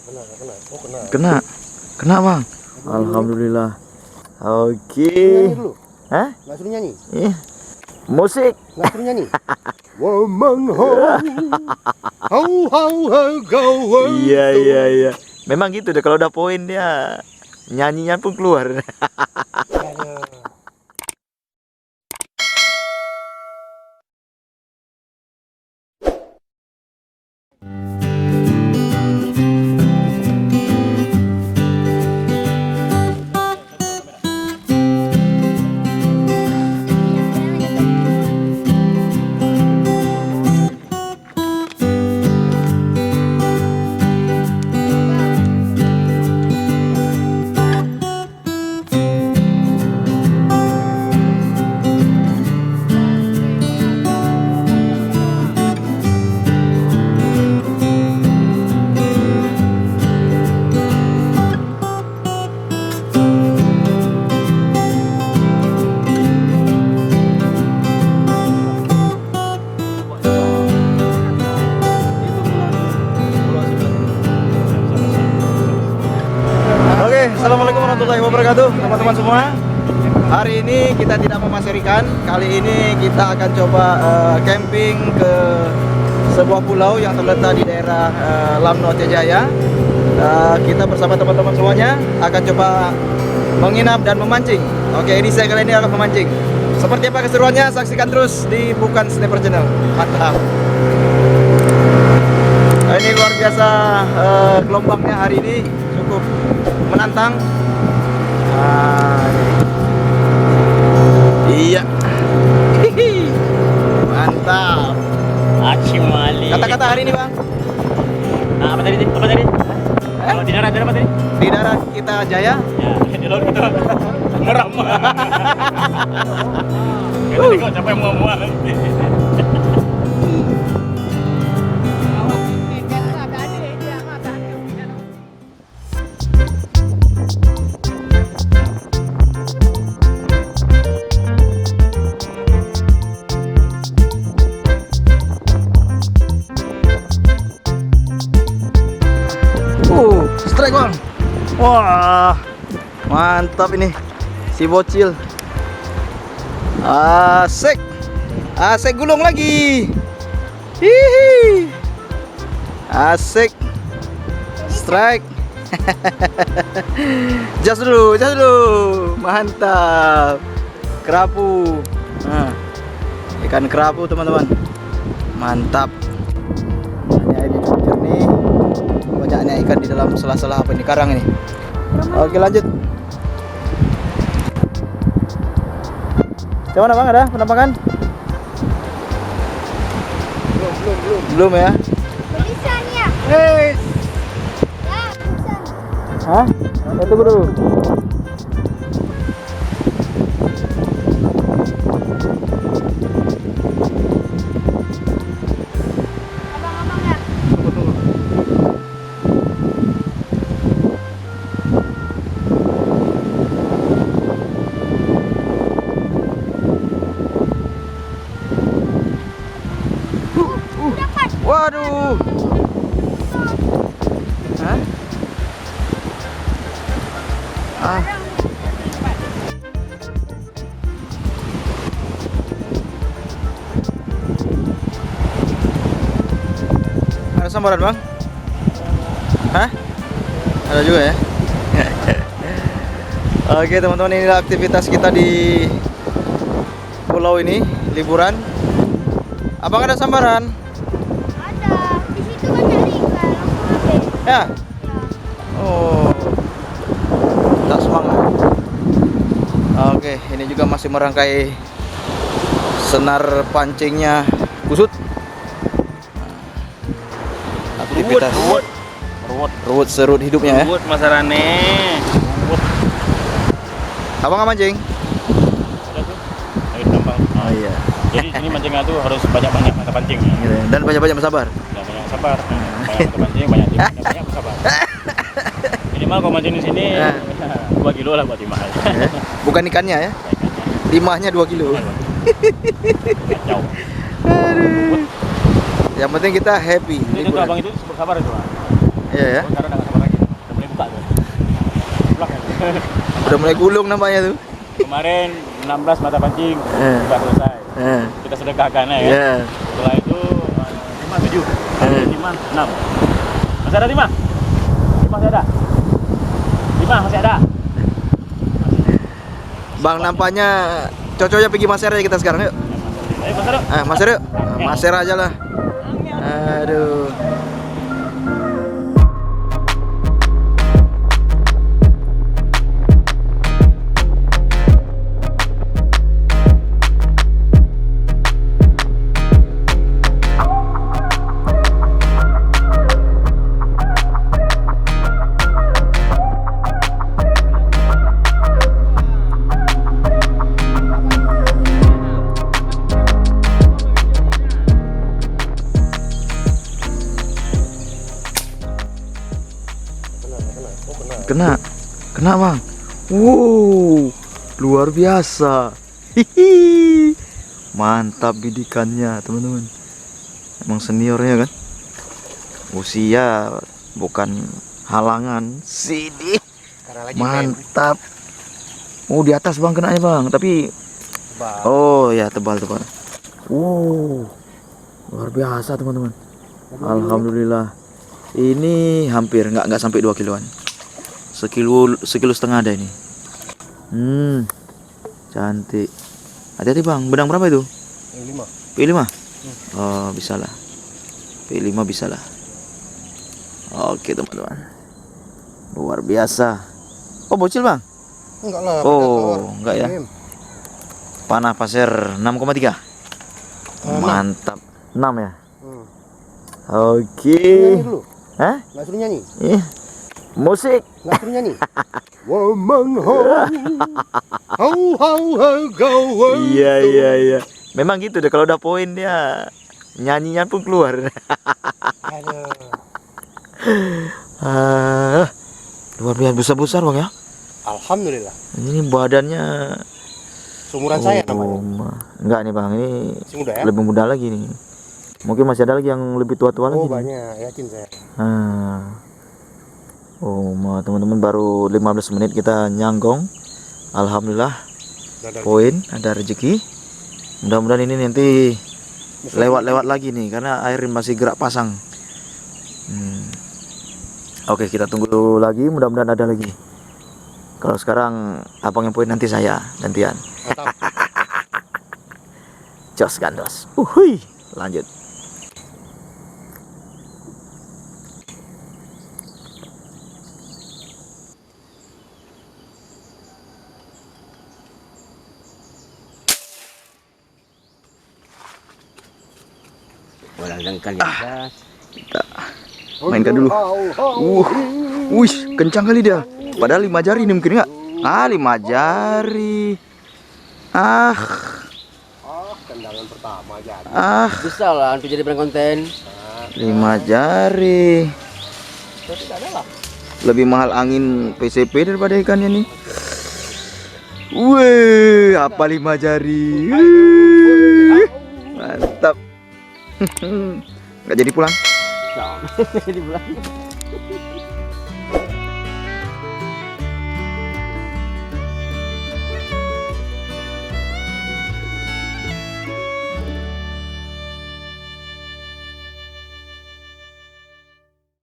Oh, kena. Kena. Kena, Bang. Alhamdulillah. Oke. Nyanyi dulu. Hah? Nggak suruh nyanyi. Iya. Musik. Nggak suruh nyanyi. Womong ho. Ho ho ho go. Iya. Memang gitu deh, kalau udah poin dia nyanyinya pun keluar. Assalamualaikum warahmatullahi wabarakatuh, teman-teman semua. Hari ini kita tidak memasir ikan. Kali ini kita akan coba camping ke sebuah pulau yang terletak di daerah Lamno Aceh Jaya. Kita bersama teman-teman semuanya akan coba menginap dan memancing. Oke, ini saya kali ini akan memancing. Seperti apa keseruannya? Saksikan terus di Bukan Sniper Channel. Mantap. Ini luar biasa, gelombangnya hari ini cukup menantang. Iya. Mantap. Acimali. Kata-kata hari ini, Bang. Nah, apa tadi? Kalau di darat apa tadi? Di darat kita jaya. Ya, di laut kita meram. Kita tengok siapa yang mual nanti. Strike, Bang. Wah, mantap ini si bocil. Asik. Asik, gulung lagi. Hihi. Asik. Strike. Jas dulu. Mantap. Kerapu. Nah, ikan kerapu, teman-teman. Mantap. Ini cukup jernih. Banyaknya ikan di dalam sela-sela apa ini, karang ini. Oke, lanjut. Gimana, Bang, ada penampakan? Belum ya? Bisa nih ya? Hei. Ya, bisa. Hah? Tunggu dulu. Abang-abang ya? Dapat. Waduh. Hah? Ada sambaran, Bang? Hah? Ada juga ya? Oke, teman-teman, inilah aktivitas kita di pulau ini, liburan. Abang ada sambaran? Ada. Di situ banyak ikan. Langsung ambil. Ya? Ya. Oh, tak semangat. Oke, ini juga masih merangkai senar pancingnya kusut. Aktivitas ruwet serut hidupnya ya. Ruwet masarane. Abang nggak mancing? Ayo gampang. Oh iya. Jadi sini mancingnya tuh harus banyak mata pancing ya. Gitu ya. Dan banyak-banyak bersabar. Banyak sabar. Banyak mata pancing, banyak sabar. Minimal kalau mancing di sini 2 kilo lah buat timah. Ya. Bukan ikannya ya. Timahnya 2 kilo. Kacau. Aduh. Yang penting kita happy. Itu abang itu sabar itu. Iya ya. Karena nggak sabar buka tuh. Blok ya. Udah mulai gulung nampaknya tuh. Kemarin 16 mata pancing sudah selesai. Kita sedekahkan ya. Iya. Setelah itu 5 7. 5 6. Masih ada 5? 5 masih ada. 5 masih ada. Bang, nampaknya cocoknya pergi Maser aja kita sekarang yuk. Ayo Mas Aro. Maser yuk. Maser aja lah. Aduh. Kena bang. Wow, luar biasa. Hihi. Mantap bidikannya teman-teman. Emang seniornya kan. Usia bukan halangan. Sini. Mantap. Oh, di atas bang kenanya bang. Tapi oh ya tebal. Wow, luar biasa teman-teman. Alhamdulillah. Ini hampir nggak sampai 2 kiloan. Sekilo setengah ada ini. Cantik. Hati-hati bang, benang berapa itu? P5. Oh, bisa lah. P5 bisa lah. Oke teman-teman. Luar biasa. Oh, bocil bang? Enggak lah. Oh, enggak ya. Panah pasir 6,3. Mantap. 6 ya. Oke. Nyanyi dulu. Hah? Nggak suruh nyanyi. Musik. Nggak suruh nyanyi. Womong ho. Ho ho ho go. Iya. Memang gitu deh kalau udah poin dia nyanyinya pun keluar. Aduh. Luar biasa besar bang ya. Alhamdulillah. Ini badannya Seumuran saya namanya. Enggak nih bang, ini Si muda ya? lebih muda lagi nih. Mungkin masih ada lagi yang lebih tua-tua lagi. Oh nih. banyak, yakin saya. Oh, teman-teman baru 15 menit kita nyanggong. Alhamdulillah. Dadar. Poin, ada rezeki. Mudah-mudahan ini nanti lewat-lewat lagi nih karena air masih gerak pasang. Oke, kita tunggu dulu lagi, mudah-mudahan ada lagi. Kalau sekarang abang yang poin, nanti saya gantian. Mantap. Jos gandos. Uhui, lanjut. Kita mainkan dulu. Wih, kencang kali dia. Padahal 5 jari ini mungkin enggak? 5 jari. Tendangan pertama jadi. Bisa lah untuk jadi brand konten. 5 jari. Lebih mahal angin PCP daripada ikannya nih. Wih, apa 5 jari? Wih, mantap. Nggak jadi pulang. Jadi bulan.